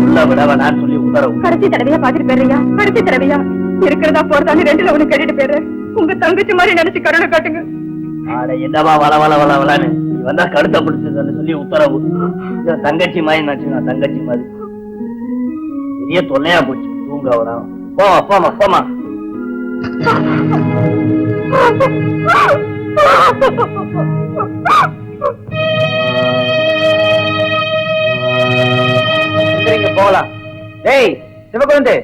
உள்ள விட வேணான்னு சொல்லி உத்தரவு. கடைசி தடவையா பாத்துட்டு போயிடுறியா? கடைசி தடவையா இருக்கிறதா போறதான்னு ரெண்டுல ஒண்ணு கட்டிட்டு போயிடுறேன். உங்க தங்கச்சி மாதிரி நினைச்சு கருணை காட்டுங்க. ஆட என்னவா வள வள வள வளன்னு நீ வந்தா கழுத்தை பிடிச்சதுன்னு சொல்லி உத்தரவு. தங்கச்சி மாதிரி நினைச்சுங்க, தங்கச்சி மாதிரி பெரிய தொல்லையா போச்சு. தூங்க வரான். போமா போமா போமா. போகலாம். டேய் சிவகுழந்தை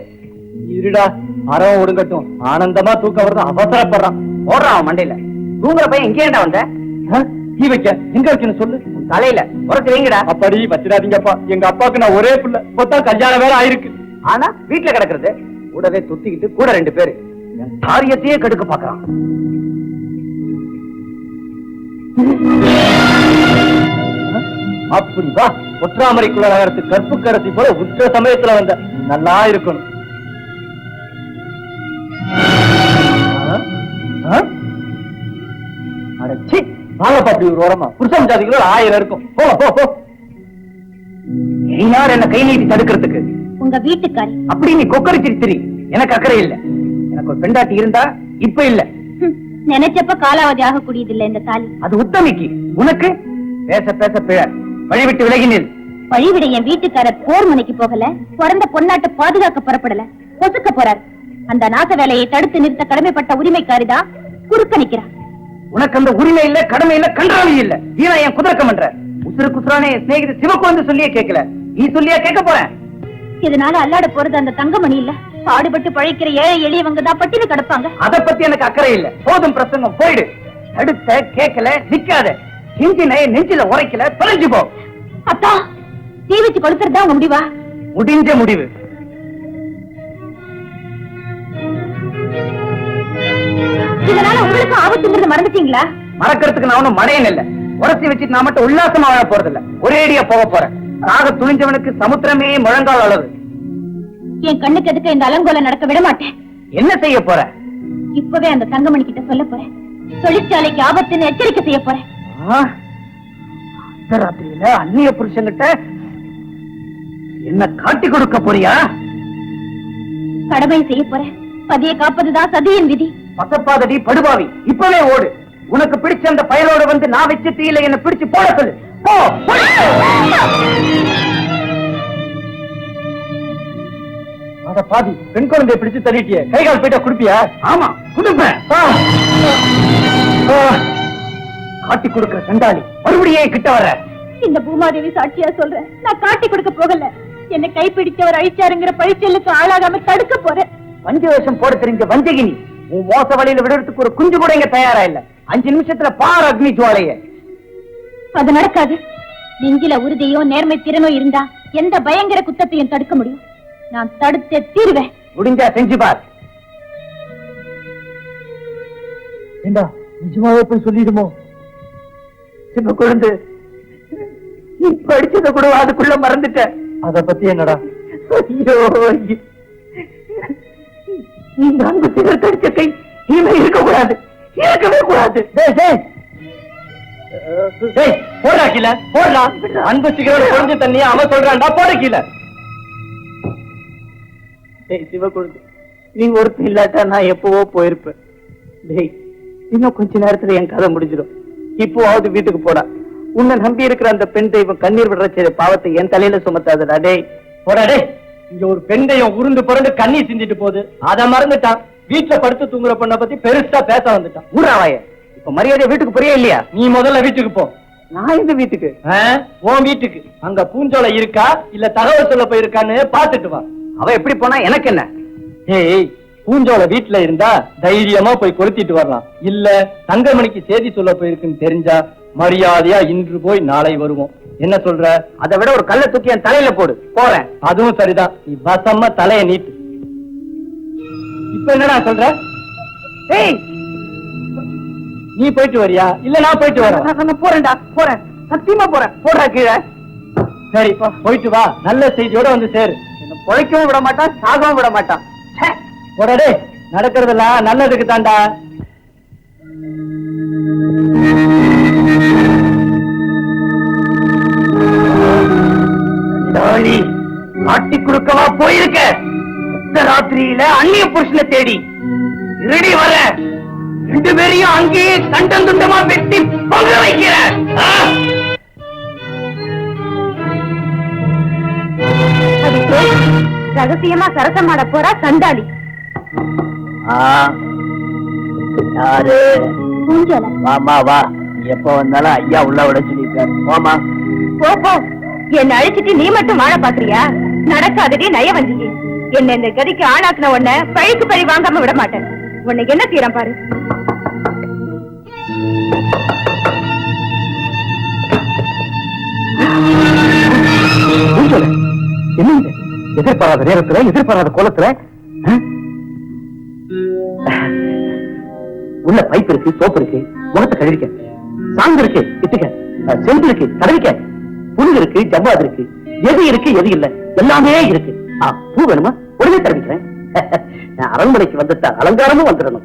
இருடா, அறவன் ஒடுங்கட்டும். ஆனந்தமா தூக்கம் வருது, அவசரப்படுறான். ஓடுறான் மண்டையில. தூங்குற பையன் எங்கே ஏண்டா வந்த? தீ வைக்க எங்க இருக்குன்னு சொல்லு. தலையில உரத்து வைங்கடா. அப்படி வச்சிடாதீங்கப்பா. எங்க அப்பாவுக்கு நான் ஒரே பிள்ளை, மொத்தம் கல்யாணம் வேற ஆயிருக்கு. ஆனா வீட்டுல கிடக்குறது கூடவே துத்திக்கிட்டு கூட 2 பேரு என் காரியத்தையே கெடுக்க பாக்குறான். அப்படி வா, ஒற்றாமரைக்குள்ள நகரத்து கற்பு கரசி போல உற்ற சமயத்துல வந்த நல்லா இருக்கணும். வாங்கப்பா, அப்படி ஒரு ஓரமா புருஷன் ஜாதிகளோட 1000 இருக்கும். யார் என்ன கை நீட்டி தடுக்கிறதுக்கு? உங்க வீட்டுக்காரி. அப்படி நீ கொக்கரிச்சிருத்திரி. எனக்கு அக்கறை இல்ல. எனக்கு ஒரு பெண்டாட்டி இருந்தா இப்ப இல்ல. நினைச்சப்ப காலாவதி ஆகக்கூடியது இல்ல இந்த தாலி. அது உத்தமிக்கு. உனக்கு பேச பேச பிழ. வழிவிட்டு விலகினீர். வழிவிட என் வீட்டுக்காரர் போர் முனைக்கு போகல, பிறந்த பொன்னாட்டை பாதுகாக்க புறப்படல, பொசுக்க போறார். அந்த நாச வேலையை தடுத்து நிறுத்த கடமைப்பட்ட உரிமைக்காரிதான் குறுக்க நிக்கிறார். உனக்கு அந்த உரிமை இல்ல, கடமை இல்ல, கன்றாவி இல்ல. வீணா என் குதிரக்கம் பண்ற. உசுறு குசுரானே சிநேகித சிவக்குழந்தை சொல்லியே கேட்கல. நீ சொல்லியா கேட்க போற? இதனால அல்லாட போறது அந்த தங்கமணி இல்ல, பாடுபட்டு பழைக்கிற ஏழை எளியவங்க தான் பட்டினி கிடப்பாங்க. அத பத்தி எனக்கு அக்கறை இல்ல. போதும் பிரசங்கம், போயிடு. தடுத்த கேட்கல, நிக்காத. நெஞ்சினை நெஞ்சில உரைக்கல, தொலைஞ்சு போ. அத்தா, தீ வச்சு கொளுத்துறதா உங்க முடிவா? முடிஞ்ச முடிவு. இதனால உங்களுக்கு ஆபத்துங்கிறது மறந்துட்டீங்களா? மறக்கிறதுக்கு நான் ஒண்ணும் மடையன் இல்ல. உரசி வச்சுட்டு நான் மட்டும் உல்லாசமா வாழ போறது இல்ல. ஒரேடியா போக போறேன். சாக துணிஞ்சவனுக்கு சமுத்திரமே முழங்கால் அளவு. என் கண்ணுக்கு எதுக்கு இந்த அலங்கோல நடக்க விட மாட்டேன். என்ன செய்ய போற? இப்பவே அந்த தங்கமணி கிட்ட சொல்ல போறேன். தொழிற்சாலைக்கு ஆபத்துன்னு எச்சரிக்கை செய்ய போறேன். ராத்திரியில அந்நிய புருஷன்கிட்ட என்ன காட்டி கொடுக்க போறியா? கடமை செய்ய போறேன். பதியை காப்பதுதான் சதியின் விதி. பசப்பாதடி படுபாவி, இப்பவே ஓடு. உனக்கு பிடிச்ச அந்த பயலோட வந்து நான் வச்சு தீயில என்ன பிடிச்சு போட சொல்லு. போ. அத பாதி பெண் குழந்தைய பிடிச்சு தள்ளிட்டிய. கைகால் போயிட்டா குடுப்பியா? ஆமா குடுப்பேன். காட்டி கொடுக்கிற சண்டாளி மறுபடியும் கிட்ட வர. இந்த பூமாதேவி சாட்சியா சொல்றேன், நான் காட்டி கொடுக்க போகல. என்னை கைப்பிடிச்சவர் அழிச்சாருங்கிற பழிச்சலுக்கு ஆளாகாம தடுக்க போறேன். பஞ்சவேஷம் போட தெரிஞ்ச வஞ்சகினி, உன் மோச வழியில விடுறதுக்கு ஒரு குஞ்சு கூட இங்க தயாரா இல்ல. 5 நிமிஷத்துல பார் அக்னி ஜுவாலைய. அது நடக்காது. நெஞ்சில உறுதியோ நேர்மை திறனோ இருந்தா எந்த பயங்கர குத்தத்தையும் தடுக்க முடியும். நான் தடுத்தே தீர்வேன். முடிஞ்சா செஞ்சு பார். ஏண்டா நிஜமாவே போய் சொல்லிடுமோ? சின்ன குழந்தை, நீ படிச்சத கூட அதுக்குள்ள மறந்துட்ட. அத பத்தி என்னடா? ஐயோ, நீ 4 சிகரெட் அடிச்ச கை இனிமே இருக்கக்கூடாது, இருக்கவே கூடாது. போடுறா கீழே, போடுறா. அன்பு சிகரெட் குறைஞ்ச தண்ணியா அவன் சொல்றான்டா, போட கீழே. சிவகுழந்தை, நீ ஒருத்தர் இல்லாட்டா நான் எப்பவோ போயிருப்பேன். டேய், இன்னும் கொஞ்ச நேரத்துல என் கதை முடிஞ்சிடும். இப்போவாவது வீட்டுக்கு போடா. உன்னை நம்பி இருக்கிற அந்த பெண் தெய்வம் கண்ணீர் விடுற செய்த பாவத்தை என் தலையில சுமத்தாதடா. டேய் போடா. டே, இங்க ஒரு பெண் தெய்வம் உருண்டு புரண்டு கண்ணீர் சிந்திட்டு போகுது, அதை மறந்துட்டான். வீட்டுல படுத்து தூங்குற பொண்ணை பத்தி பெருசா பேச வந்துட்டான். ஊராவாய, இப்ப மரியாதை வீட்டுக்கு புரிய இல்லையா? நீ முதல்ல வீட்டுக்கு போ. நான் இந்த வீட்டுக்கு? உன் வீட்டுக்கு. அங்க பூஞ்சோலை இருக்கா இல்ல தகவல் சொல்ல போயிருக்கான்னு பாத்துட்டு வா. அவ எப்படி போனா எனக்கு என்ன? ஏய், பூஞ்சோலை வீட்டுல இருந்தா தைரியமா போய் கொளுத்திட்டு வரலாம். இல்ல தங்கமணிக்கு செய்தி சொல்ல போயிருக்குன்னு தெரிஞ்சா மரியாதையா இன்று போய் நாளை வருவோம். என்ன சொல்ற? அதை விட ஒரு கல்லை தூக்கி என் தலையில போடு. போறேன். அதுவும் சரிதான். நீ வசமா தலைய நீட்டு. இப்ப என்னடா சொல்ற? ஏய், நீ போயிட்டு வரியா இல்ல நான் போயிட்டு வரேன்? நான் போறேன்டா, போறேன், சத்தியமா போறேன். போடுறா கீழே. சரி போயிட்டு வா. நல்ல செய்தியோட வந்து சேரு. என்ன பொழைக்கவும் விட மாட்டான், சாகவும் விட மாட்டான். போடே, நடக்கிறதெல்லாம் நல்லதுக்கு தாண்டா. கட்டி கொடுக்கவா போயிருக்க? இந்த ராத்திரியில அந்நிய புருஷனை தேடி திருடி வர 2 பேரையும் அங்கேயே கண்டம் துண்டமா வெட்டி பொங்க வைக்கிற. ரகசியமா சரசமாட போறா சண்டாளி. யாரு? பூஞ்சோலை. வாமா வா, எப்ப வந்தாலும் ஐயா உள்ள விட சொல்லிருக்காரு. வாமா. போ, என்ன அழிச்சிட்டு நீ மட்டும் வாழ பாக்குறியா? நடக்காதடி நயவஞ்சிக்கு. என்ன இந்த கதிக்கு ஆளாக்குன உன்ன பழிக்கு பழி வாங்காம விட மாட்டேன். உன்னைக்கு என்ன தீரம் பாரு. என்ன எதிர்பாராத நேரத்துல எதிர்பாராத கோலத்துல உள்ள பைப் இருக்கு, சோப்பு இருக்கு, முகத்தை கழுவிக்க, சாந்து இருக்கு, இட்டுக்க, செம்பு இருக்கு, தடவிக்க, புல் இருக்கு, ஜவ்வாது இருக்கு, எது இருக்கு எது இல்ல எல்லாமே இருக்கு. பூ வேணுமா? உடனே தடவிக்கிறேன். நான் அரண்மனைக்கு வந்துட்டா அலங்காரமும் வந்துடணும்.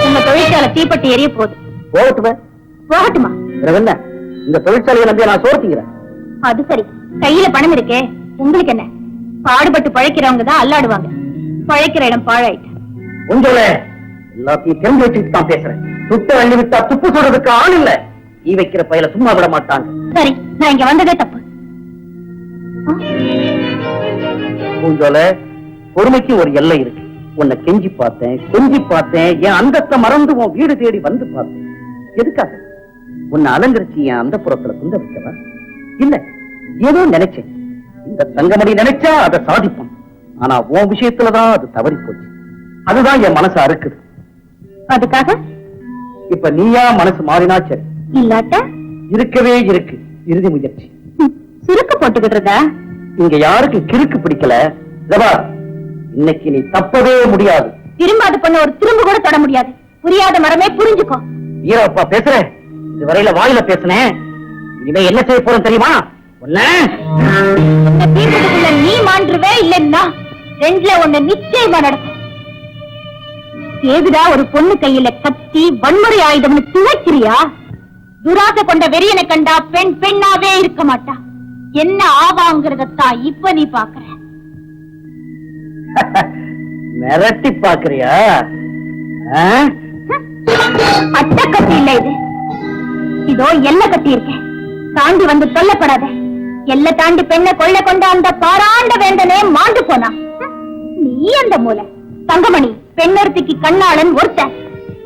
உங்க தொழிற்சாலை தீப்பட்டி எரிய போகுது. போகட்டுமே. போகட்டுமா? என்ன இந்த தொழிற்சாலையை நம்பியா நான் சோர்த்திக்கிறேன்? அது சரி, கையில பணம் இருக்கே, உங்களுக்கு என்ன? பாடுபட்டு பழைக்கிறவங்க தான் அல்லாடுவாங்க. பழைக்கிற இடம் பாழாயிட்டு. உங்களே எல்லாத்தையும் தெரிஞ்சு வச்சுட்டு தான் பேசுறேன். துட்ட அள்ளி விட்டா துப்பு சொல்றதுக்கு ஆள் இல்ல. ஈ வைக்கிற பையில சும்மா விட மாட்டாங்க. சரி, நான் இங்க வந்ததே தப்பு. பூஞ்சோல, பொறுமைக்கு ஒரு எல்லை இருக்கு. உன்னை கெஞ்சி பார்த்தேன், கொஞ்சி பார்த்தேன், என் அந்தஸ்தை மறந்து உன் வீடு தேடி வந்து பார்த்தேன். எதுக்காக? உன்னை அலங்கரிச்சு என் அந்த புறத்துல குந்த வைக்கவா? இல்ல, ஏதோ நினைச்சேன். இந்த தங்கமணி நினைச்சா அதை சாதிப்பான். ஆனா உன் விஷயத்துலதான் அது தவறி போச்சு. அதுதான் என் மனசு அறுக்குது. அதுக்காக இப்ப நீயா மனசு மாறினா சரி, இல்லாட்ட இருக்கவே இருக்கு இறுதி முயற்சி. சுருக்கு போட்டுக்கிட்டு இங்க யாருக்கு கிறுக்கு பிடிக்கல. இன்னைக்கு நீ தப்பவே முடியாது. திரும்ப அது பண்ண ஒரு திரும்ப கூட தொட முடியாது. புரியாத மரமே புரிஞ்சுக்கோ. வீரப்பா பேசுறேன், இதுவரையில வாயில பேசுனேன். இனிமே என்ன செய்ய போறோம் தெரியுமா? நீ மாண்டுருவே இல்லைன்னா ரெண்டுல ஒண்ணு நிச்சயமா நடக்கும். ஏதுடா ஒரு பொண்ணு கையில கத்தி வன்முறை ஆயுதம்னு துவைக்கிறியா? துராசை கொண்ட வெறியனை கண்டா பெண் பெண்ணாவே இருக்க மாட்டா. என்ன ஆவாங்கிறதான் இப்ப நீ பாக்குற. மிரட்டி பாக்குறியா? அட்ட கத்தி இல்ல இது. இதோ எல்லை கட்டி இருக்கேன். தாண்டி வந்து சொல்லப்படாத. எல்லை தாண்டி பெண்ணை கொள்ள கொண்ட அந்த பாராண்ட வேண்டனே மாண்டு போனா. நீ அந்த மூலை தங்கமணி பெண்ணொருத்திக்கு கண்ணாளன் ஒருத்த.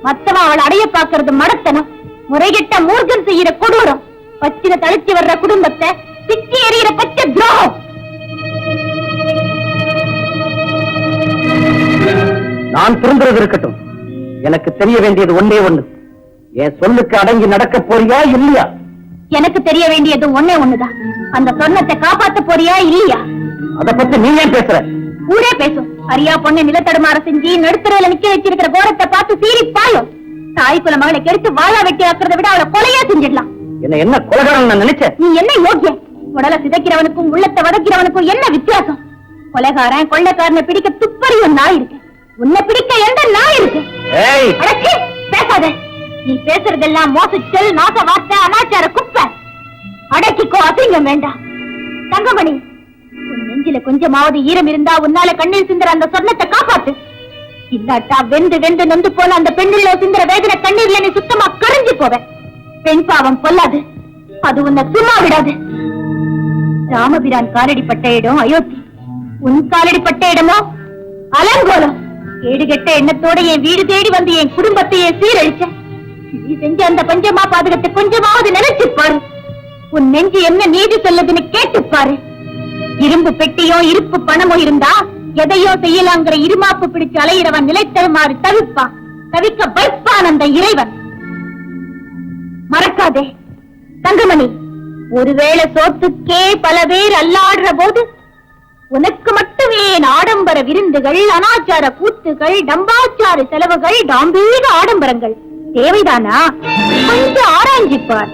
மத்தவன் அவள் அடைய பாக்குறது மடத்தனம். முறைகெட்ட மூர்க்கம் செய்யற கொடூரம். பச்சின தளிச்சு வர்ற குடும்பத்தை பிச்சு எறிகிற பச்சை துரோகம். நான் திரும்புறது இருக்கட்டும். எனக்கு தெரிய வேண்டியது ஒன்னே ஒண்ணு. என் சொல்லுக்கு அடங்கி நடக்க போறியா இல்லையா? எனக்கு தெரிய வேண்டியது ஒன்னே ஒண்ணுதான். அந்த சொன்னத்தை காப்பாத்த போறியா இல்லையா? அத பத்தி நீ ஏன் பேசுற? ஊரே பேசும். அரியா பொண்ணு நிலத்தடுமாற செஞ்சு நடுத்தரையில நிக்க வச்சிருக்கிற கோரத்தை பார்த்து சீறி பாயும். தாய்க்குல மகளை கெடுத்து வாழா வெட்டி ஆக்குறத விட அவளை கொலையா செஞ்சிடலாம். என்ன கொலைகாரன் நான் நினைச்சேன். நீ என்ன யோக்கியம்? உடலை சிதைக்கிறவனுக்கும் உள்ளத்தை வதக்கிறவனுக்கும் என்ன வித்தியாசம்? கொலைகாரன் கொள்ளைக்காரனை பிடிக்க துப்பறியும் நாய் இருக்கு. உன்னை பிடிக்க எந்த நாய் இருக்கு? பேசாத. நீ பேசுறதெல்லாம் மோசச்சல், நாச வார்த்தை, அனாச்சார குப்பை. அடக்கிக்கோ, அசிங்கம் வேண்டாம். தங்கமணி, உன் நெஞ்சில கொஞ்சமாவது ஈரம் இருந்தா உன்னால கண்ணீர் சிந்துற அந்த சொன்னத்தை காப்பாத்து. இல்லாட்டா வெந்து வெந்து நொந்து போல அந்த பெண்ணில சிந்துற வேதனை கண்ணீர்ல நீ சுத்தமா கரைஞ்சு போவ. பெண் பாவம் பொல்லாது, அது உன்னை சும்மா விடாது. ராமபிரான் காலடிப்பட்ட இடம் அயோத்தி. உன் காலடிப்பட்ட இடமோ அலங்கோலம். கேடுகெட்ட எண்ணத்தோட என் வீடு தேடி வந்து என் குடும்பத்தையே சீரழிச்ச. நீ செஞ்ச அந்த பஞ்சமா பாதகத்தை கொஞ்சமாவது நினைச்சு பாரு. உன் நெஞ்சு என்ன நீதி சொல்லுதுன்னு கேட்டு பாரு. இரும்பு பெட்டியோ இருப்பு பணமோ இருந்தா எதையோ செய்யலாங்கிற இருமாப்பு பிடிச்சு அலையிறவன் நிலைத்தழுமாறு தவிப்பான். தவிக்க வைப்பான் அந்த இறைவன். மறக்காதே தங்கமணி, ஒருவேளை சோத்துக்கே பல பேர் அல்லாடுற போது உனக்கு மட்டுமே ஆடம்பர விருந்துகள், அனாச்சார கூத்துகள், டம்பாச்சார செலவுகள், டாம்பீக ஆடம்பரங்கள் தேவைதானா? கொஞ்சம் ஆராய்ஞ்சிப்பார்.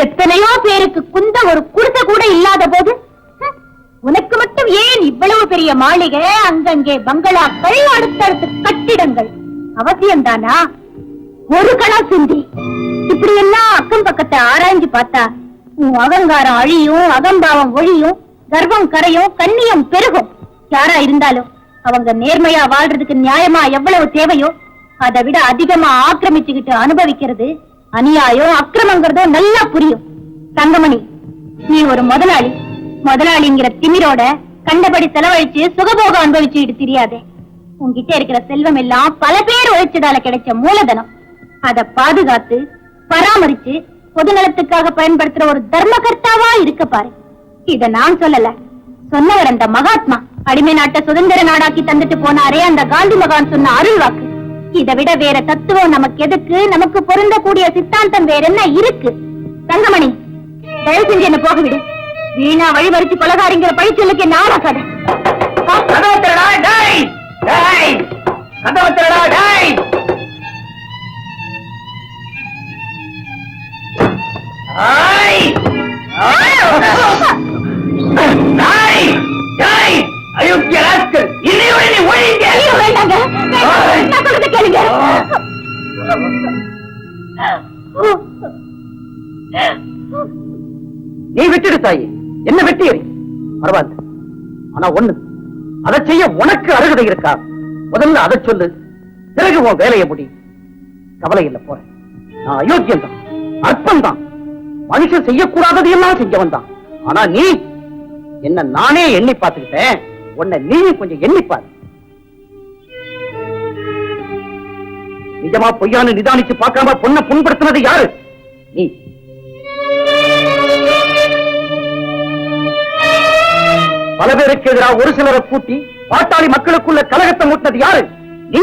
எத்தனையோ பேருக்கு குந்த ஒரு குடிசை கூட இல்லாத போது உனக்கு மட்டும் ஏன் இவ்வளவு பெரிய மாளிகை, அங்கங்கே பங்களாக்கள், அடுத்தடுத்து கட்டிடங்கள் அவசியம்தானா? ஒரு கணா சிந்தி இப்படி எல்லாம் அக்கம் பக்கத்தை ஆராய்ஞ்சு பார்த்தா உன் அகங்காரம் அழியும், அகம்பாவம் ஒழியும், கர்வம் கரையும், கண்ணியம் பெருகும். யாரா இருந்தாலும் அவங்க நேர்மையா வாழ்றதுக்கு நியாயமா எவ்வளவு தேவையோ அதை விட அதிகமா ஆக்கிரமிச்சுக்கிட்டு அனுபவிக்கிறது அநியாயம், அக்கிரமங்கிறதோ நல்லா புரியும். தங்கமணி, நீ ஒரு முதலாளி. முதலாளிங்கிற திமிரோட கண்டபடி செலவழிச்சு சுகபோகம் அனுபவிச்சுட்டு தெரியாதே. உன்கிட்ட இருக்கிற செல்வம் எல்லாம் பல பேர் உழைச்சதால கிடைச்ச மூலதனம். அதை பாதுகாத்து பராமரிச்சு பொதுநலத்துக்காக பயன்படுத்துற ஒரு தர்மகர்த்தாவா இருக்க பாரு. இத நான் சொல்லல, சொன்னவர் அந்த மகாத்மா. அடிமை நாட்டை சுதந்திர நாடாக்கி தந்துட்டு போனாரே அந்த காந்தி மகான் சொன்ன அருள் வாக்கு. இதை விட வேற தத்துவம் நமக்கு எதுக்கு? நமக்கு பொருந்தக்கூடிய சித்தாந்தம் வேற என்ன இருக்கு? தங்கமணி, தயவு செஞ்சு என்ன போக விடு. வீணா வழிவரிச்சு கொலகாரிங்கிற பழிச்சொல்லுக்கு என்ன ஆளாக்காத. நீ விட்டுடு தாயி, என்ன வெட்டி பரவாயில்ல. ஆனா ஒண்ணு, அதை செய்ய உனக்கு அருகதை இருக்கா? முதல்ல அதை சொல்லு, பிறகு உன் வேலையை முடி. கவலை இல்ல, போறேன். நான் அயோக்கியம் தான், அற்பம் தான், மனுஷன் செய்யக்கூடாதது எல்லாம் செஞ்சவன் தான். ஆனா நீ என்ன நானே எண்ணி பார்த்துக்கிட்டேன், உன்னை நீ கொஞ்சம் எண்ணிப்பாரு. நிஜமா பொய்யான்னு நிதானிச்சு பார்க்காம பொண்ணை புண்படுத்தினது யாரு? நீ. பல பேருக்கு எதிராக ஒரு சிலரை கூட்டி பாட்டாளி மக்களுக்குள்ள கலகத்தை மூட்டினது யாரு? நீ.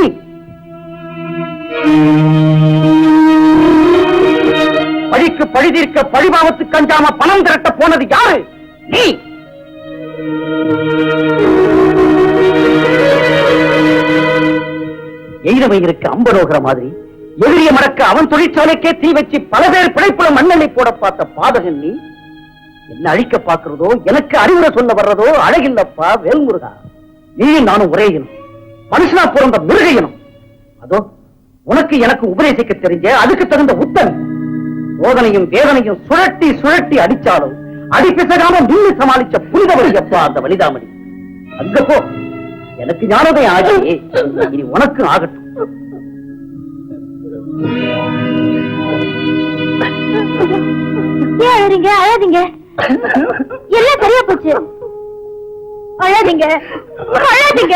பழிக்கு பழி தீர்க்க பழிபாவத்துக்கு அஞ்சாம பணம் திரட்ட போனது யாரு? நீ. எய்தவையிருக்கு அம்பனோகிற மாதிரி எதிரிய மடக்க அவன் தொழிற்சாலைக்கே தீ வச்சு பல பேர் பிழைப்புல மண்ணெண்ணை போட பார்த்த பாதகன் நீ. என்ன அழிக்க பார்க்கிறதோ, எனக்கு அறிவுரை சொல்ல வர்றதோ அழகில்லப்பா வேல்முருகா. நீயும் நானும் ஒரே இனம், மனுஷனா பிறந்த மிருக இனம். அதோ உனக்கு எனக்கு உபதேசிக்க தெரிஞ்ச அதுக்கு தகுந்த உத்தமி. சோதனையும் வேதனையும் சுழட்டி சுழட்டி அடிச்சாலும் அடி பிசகாம நின்று சமாளிச்ச புனிதவழி அப்பா அந்த வனிதாமணி. அங்க போ, எனக்கு ஞானோதயம் ஆகி இனி உனக்கு ஆகட்டும். ஏன் அழறீங்க? அழாதீங்க, எல்லாம் சரியா போச்சு. அழாதீங்க, அழாதீங்க.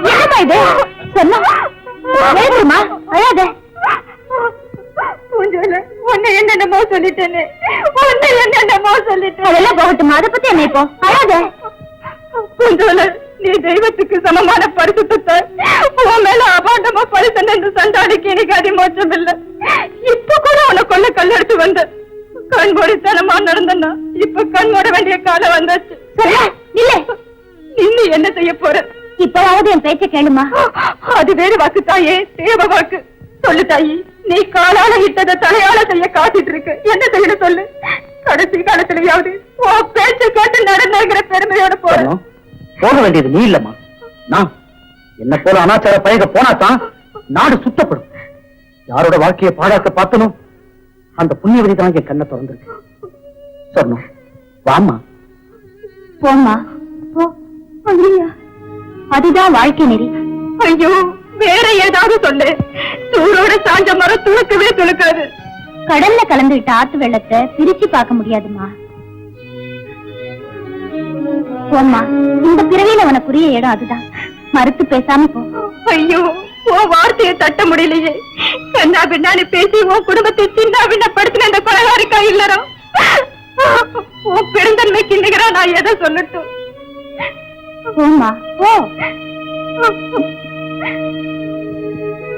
என்னமா இது? சொன்னா அழாத. உன்னை என்னென்னமோ சொல்லிட்டேன்னு, உன்னை என்னென்னமோ சொல்லிட்டேன். அதெல்லாம் போகட்டுமா, அதை பத்தி என்ன இப்போ? அழாத. நீ தெய்வத்துக்கு சமமான பரிசுத்தத்தை உன் மேல அபாண்டமா பரிசன் என்று சண்டாடிக்கு எனக்கு அதிமோச்சம் இல்லை. இப்ப கூட உன்னை கொல்ல கல்லெடுத்து வந்த கண்மூடித்தனமா நடந்தா இப்ப கண் மூட வேண்டிய காலம் வந்தாச்சு. இல்ல, நீ என்ன செய்ய போற? இப்பவாவது என் பேச்ச கேளுமா. அது வேறு வாக்கு தாயே, தேவ வாக்கு. சொல்லு தாயி, நீ காலால இட்டதை தலையால செய்ய காத்துட்டு இருக்கு. என்ன செய்யணும் சொல்லு. கடைசி காலத்திலேயாவது உன் பேச்ச கேட்டு நடந்துங்கிற பெருமையோட போறோம். போக வேண்டியது நீ இல்லம்மா, நான். என்ன போல அனாச்சார பயக போனாதான் நாடு சுத்தப்படும். யாரோட வாழ்க்கையை பாழாக்க பார்த்தனும் அந்த புண்ணியவதி தான் என் கண்ணை திறந்திருக்கு. சொன்னோம், வாமா. போம்மா, போ. ஐயா, அதுதான் வாழ்க்கை நெறி. ஐயோ, வேற ஏதாவது சொல்லு. தூரோட சாஞ்ச மரம் துளுக்கவே துளுக்காது. கடல்ல கலந்துகிட்ட ஆத்து வெள்ளத்தை பிரிச்சு பார்க்க முடியாதுமா. போம்மா, இந்த பிறவியில உனக்குரிய இடம் அதுதான். மறுத்து பேசாம போ. ஐயோ, உன் வார்த்தையை தட்ட முடியலையே. கண்ணா பின்னாடி பேசி உன் குடும்பத்தை சின்ன பின்னப்படுத்தின இந்த கொலகாரிக்கா இல்லறம் உன் பெருந்தன்மைக்கு நிகரா நான் எதை சொல்லட்டும்? போம்மா, போ.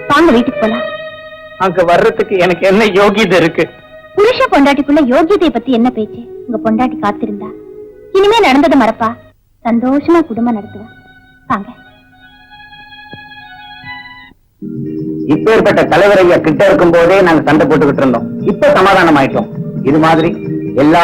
வாங்க, வீட்டுக்கு போலாம். அங்க வர்றதுக்கு எனக்கு என்ன யோகியதை இருக்கு? புருஷ பொண்டாட்டிக்குள்ள யோகியதை பத்தி என்ன பேச்சு? உங்க பொண்டாட்டி காத்திருந்தா இனிமே நடந்தது மறப்பா, சந்தோஷமா குடும்பம் நடத்துவா. வாங்க. இப்பேற்பட்ட தலைவர் ஐயா கிட்ட இருக்கும் போதே நாங்க சண்டை போட்டுக்கிட்டு இருந்தோம். இப்ப சமாதானம் ஆயிட்டோம். இது மாதிரி எல்லா